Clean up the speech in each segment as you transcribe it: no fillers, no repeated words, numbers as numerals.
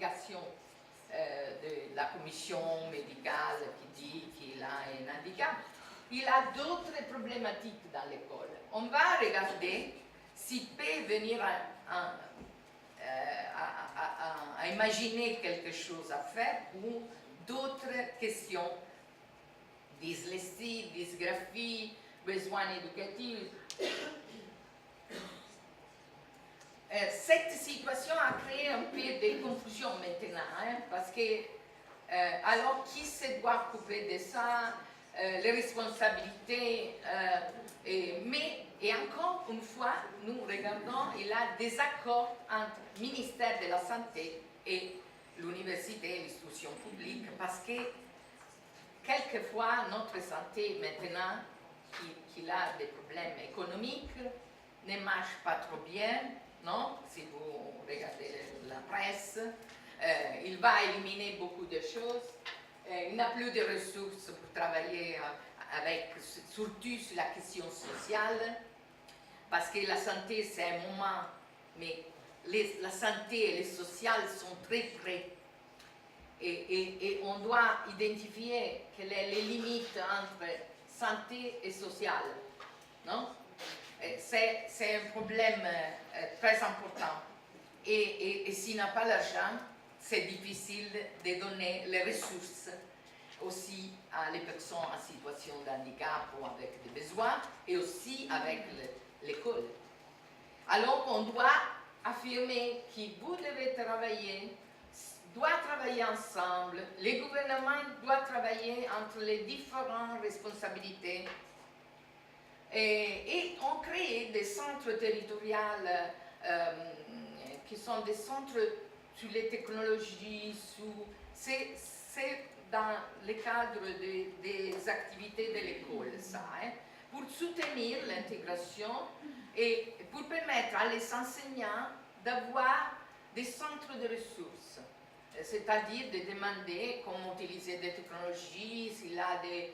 l'explication de la commission médicale qui dit qu'il a un handicap. Il a d'autres problématiques dans l'école. On va regarder s'il peut venir à imaginer quelque chose à faire ou d'autres questions, dyslexie, dysgraphie, besoins éducatifs. Cette situation a créé un peu de confusion maintenant, parce que alors qui se doit occuper de ça, les responsabilités, et encore une fois, nous regardons, il y a des accords entre le ministère de la Santé et l'université et l'institution publique, parce que quelquefois notre santé maintenant, qui a des problèmes économiques, ne marche pas trop bien, non? Si vous regardez la presse, il va éliminer beaucoup de choses. Il n'a plus de ressources pour travailler surtout sur la question sociale, parce que la santé, c'est un moment, mais la santé et le social sont très près. Et on doit identifier quelles sont les limites entre santé et social, non? C'est un problème très important. Et s'il n'a pas l'argent, c'est difficile de donner les ressources aussi à les personnes en situation de handicap ou avec des besoins, et aussi avec l'école. Alors on doit affirmer que vous devez travailler, doit travailler ensemble, les gouvernements doivent travailler entre les différentes responsabilités, et on crée des centres territoriaux qui sont des centres sur les technologies, c'est dans le cadre des activités de l'école, ça, pour soutenir l'intégration et pour permettre à les enseignants d'avoir des centres de ressources, c'est-à-dire de demander comment utiliser des technologies, s'il y a des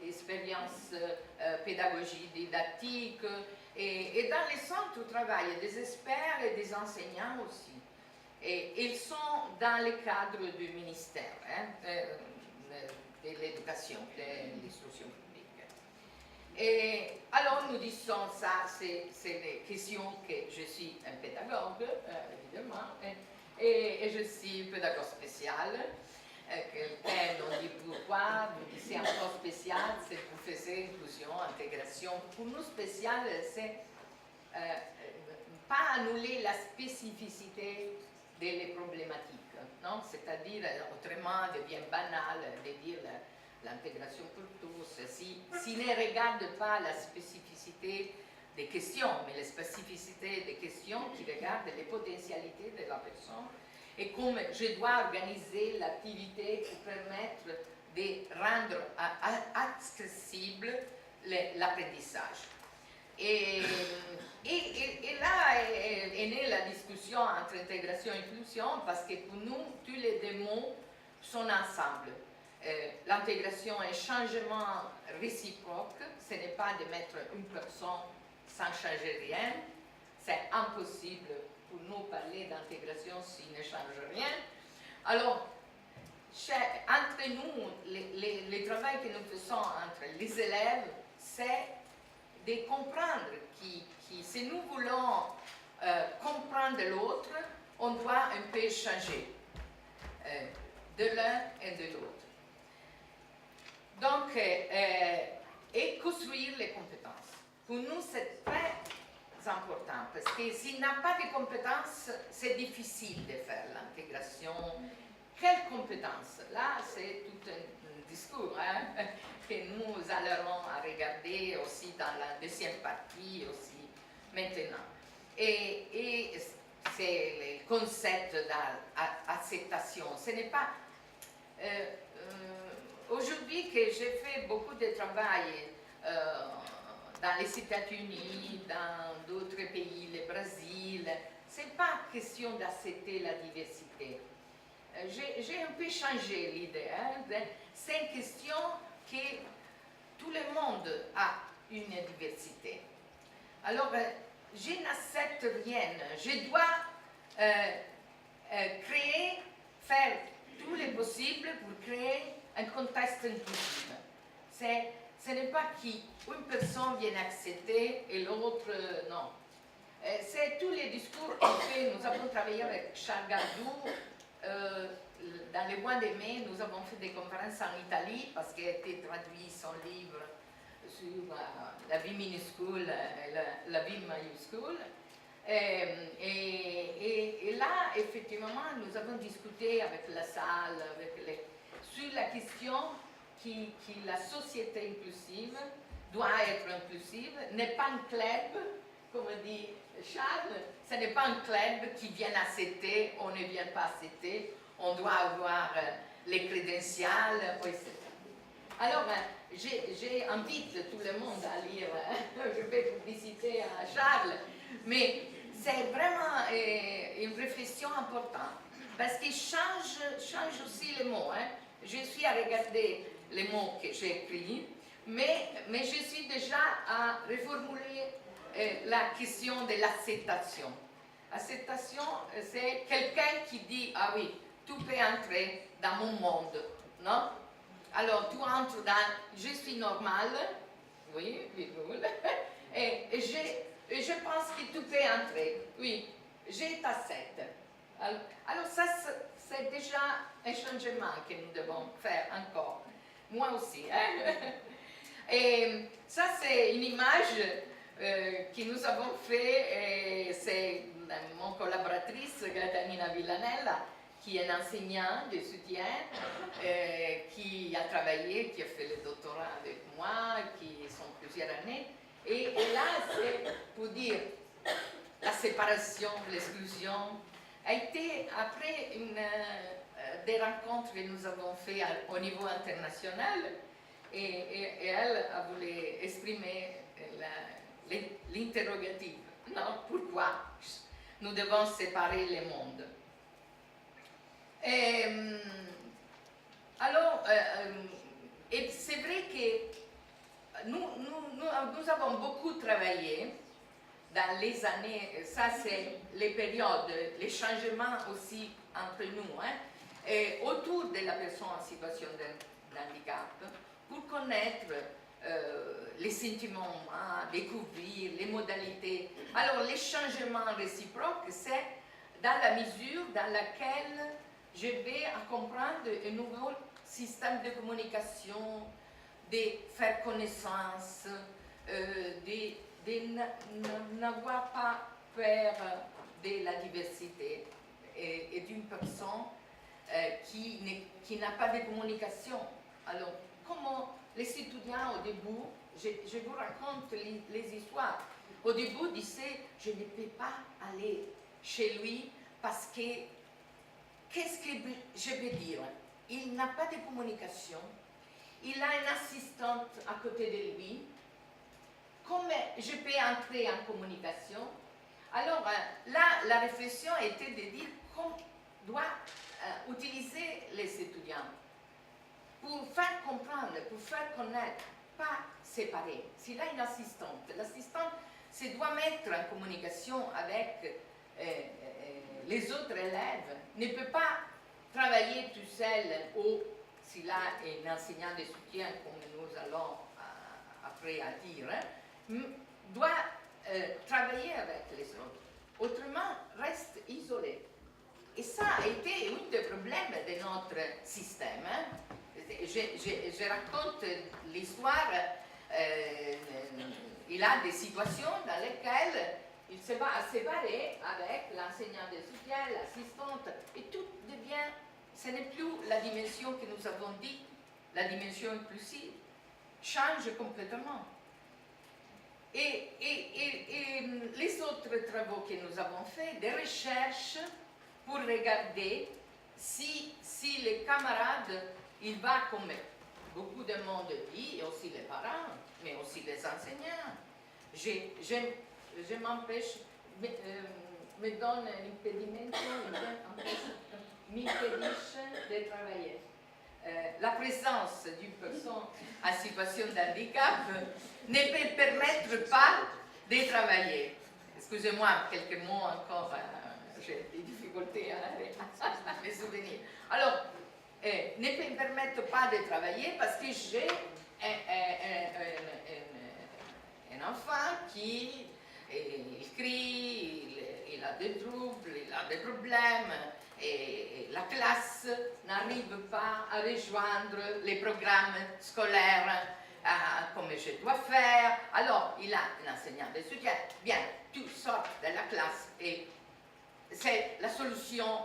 expériences pédagogiques, didactiques, et dans les centres travaillent des experts et des enseignants aussi. Et ils sont dans le cadre du ministère de l'éducation, de l'instruction publique. Et alors nous disons ça, c'est des questions que je suis un pédagogue, évidemment, et je suis pédagogue spécial. Quelqu'un nous dit pourquoi, vous dites c'est encore spécial, c'est professeur, inclusion, intégration. Pour nous, spécial, c'est pas annuler la spécificité des problématiques, non? C'est-à-dire, autrement, devient banal de dire l'intégration pour tous, si ne regarde pas la spécificité des questions, mais la spécificité des questions qui regardent les potentialités de la personne, et comme je dois organiser l'activité pour permettre de rendre accessible l'apprentissage. Et là est née la discussion entre intégration et inclusion, parce que pour nous, tous les deux mots sont ensemble. L'intégration est un changement réciproque, ce n'est pas de mettre une personne sans changer rien, c'est impossible pour nous parler d'intégration s'il ne change rien. Alors, entre nous, le travail que nous faisons entre les élèves, c'est de comprendre que si nous voulons comprendre l'autre, on doit un peu changer de l'un et de l'autre. Donc, et construire les compétences. Pour nous, c'est très important, parce que s'il n'a pas de compétences, c'est difficile de faire l'intégration. Quelles compétences? Là, c'est tout un discours que nous allons regarder aussi dans la deuxième partie, aussi maintenant. Et c'est le concept d'acceptation. Ce n'est pas... aujourd'hui que j'ai fait beaucoup de travail dans les États-Unis, dans d'autres pays, le Brésil, ce n'est pas question d'accepter la diversité. J'ai un peu changé l'idée. C'est une question que tout le monde a une diversité. Alors, je n'accepte rien. Je dois créer reste inclusive. Ce n'est pas qu'une personne vient accepter et l'autre non. C'est tous les discours qu'on fait. Nous avons travaillé avec Charles Gardou. Dans le mois de mai, nous avons fait des conférences en Italie parce qu'il a été traduit son livre sur la vie minuscule et la vie majuscule. Et là, effectivement, nous avons discuté avec la salle, sur la question que la société inclusive doit être inclusive, n'est pas un club, comme dit Charles, ce n'est pas un club qui vient accepter, on ne vient pas accepter, on doit avoir les crédentials, etc. Alors, j'invite tout le monde à lire, je vais publiciter à Charles, mais c'est vraiment une réflexion importante, parce qu'il change aussi les mots. Hein. Je suis à regarder les mots que j'ai écrits, mais je suis déjà à reformuler la question de l'acceptation. Acceptation, c'est quelqu'un qui dit, ah oui, tu peux entrer dans mon monde, non? Alors, tu entres dans « je suis normal », oui, virgule, et je pense que tu peux entrer, oui, je t'accepte. Alors ça, c'est déjà un changement que nous devons faire encore, moi aussi. Hein? Et ça, c'est une image que nous avons fait, et c'est mon collaboratrice, Gatanina Villanella, qui est un enseignant de soutien, qui a travaillé, qui a fait le doctorat avec moi, qui sont plusieurs années. Et là, c'est pour dire la séparation, l'exclusion, a été après des rencontres que nous avons faites au niveau international, et elle a voulu exprimer l'interrogative. Non, pourquoi nous devons séparer les mondes? Alors, et c'est vrai que nous avons beaucoup travaillé dans les années, ça c'est les périodes, les changements aussi entre nous, hein, et autour de la personne en situation de handicap, pour connaître les sentiments humains, découvrir les modalités. Alors, les changements réciproques, c'est dans la mesure dans laquelle je vais comprendre un nouveau système de communication, de faire connaissance, de n'avoir pas peur de la diversité et d'une personne qui n'a pas de communication. Alors, comment les étudiants au début, je vous raconte les histoires, au début disaient, je ne peux pas aller chez lui parce que qu'est-ce que je veux dire? Il n'a pas de communication, il a une assistante à côté de lui. Comment je peux entrer en communication? Alors là, la réflexion était de dire qu'on doit utiliser les étudiants pour faire comprendre, pour faire connaître, pas séparer. S'il a une assistante, l'assistante se doit mettre en communication avec les autres élèves, ne peut pas travailler tout seul ou s'il a un enseignant de soutien, comme nous allons après à dire, doit travailler avec les autres. Autrement, reste isolé. Et ça a été un des problèmes de notre système. Hein. Je raconte l'histoire, il a des situations dans lesquelles il se va séparer avec l'enseignant de soutien, l'assistante, et tout devient, ce n'est plus la dimension que nous avons dit, la dimension inclusive, change complètement. Et les autres travaux que nous avons faits, des recherches pour regarder si les camarades, il va comme beaucoup de monde dit, et aussi les parents, mais aussi les enseignants. Je m'empêche, me donne l'impedimento, m'impedisce de travailler. La présence d'une personne en situation de handicap ne peut permettre pas de travailler. Excusez-moi, quelques mots encore, j'ai des difficultés à me souvenir. Alors, ne peut permettre permettent pas de travailler parce que j'ai un enfant qui il crie, il a des troubles, il a des problèmes, et la classe n'arrive pas à rejoindre les programmes scolaires comme je dois faire. Alors, il a un enseignant de soutien. Bien, tu sors de la classe et c'est la solution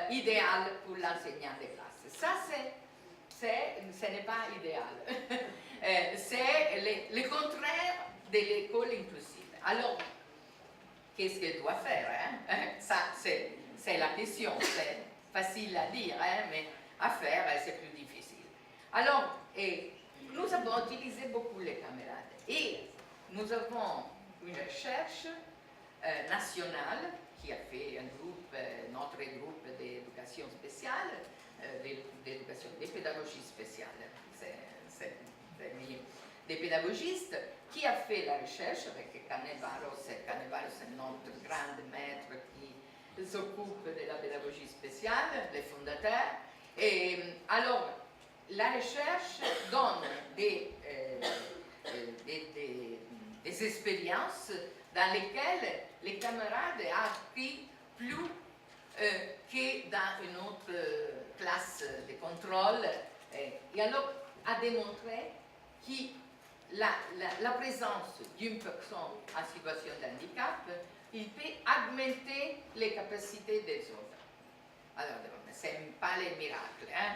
idéale pour l'enseignant de classe. Ça, ce n'est pas idéal. C'est le contraire de l'école inclusive. Alors, qu'est-ce qu'elle doit faire, hein? Ça, c'est la question. C'est facile à dire, hein, mais à faire, c'est plus difficile. Alors, nous avons utilisé beaucoup les camarades. Et nous avons une recherche nationale qui a fait un groupe, notre groupe d'éducation spéciale, d'éducation, des pédagogies spéciales. C'est des pédagogistes qui a fait la recherche avec Canevaros. Canevaros est notre grand maître qui s'occupe de la pédagogie spéciale, les fondateurs. Et alors, la recherche donne des expériences dans lesquelles les camarades ont appris plus que dans une autre classe de contrôle. Et alors, a démontré que la présence d'une personne en situation de handicap, il peut augmenter les capacités des autres. Alors, ce n'est pas les miracles, hein?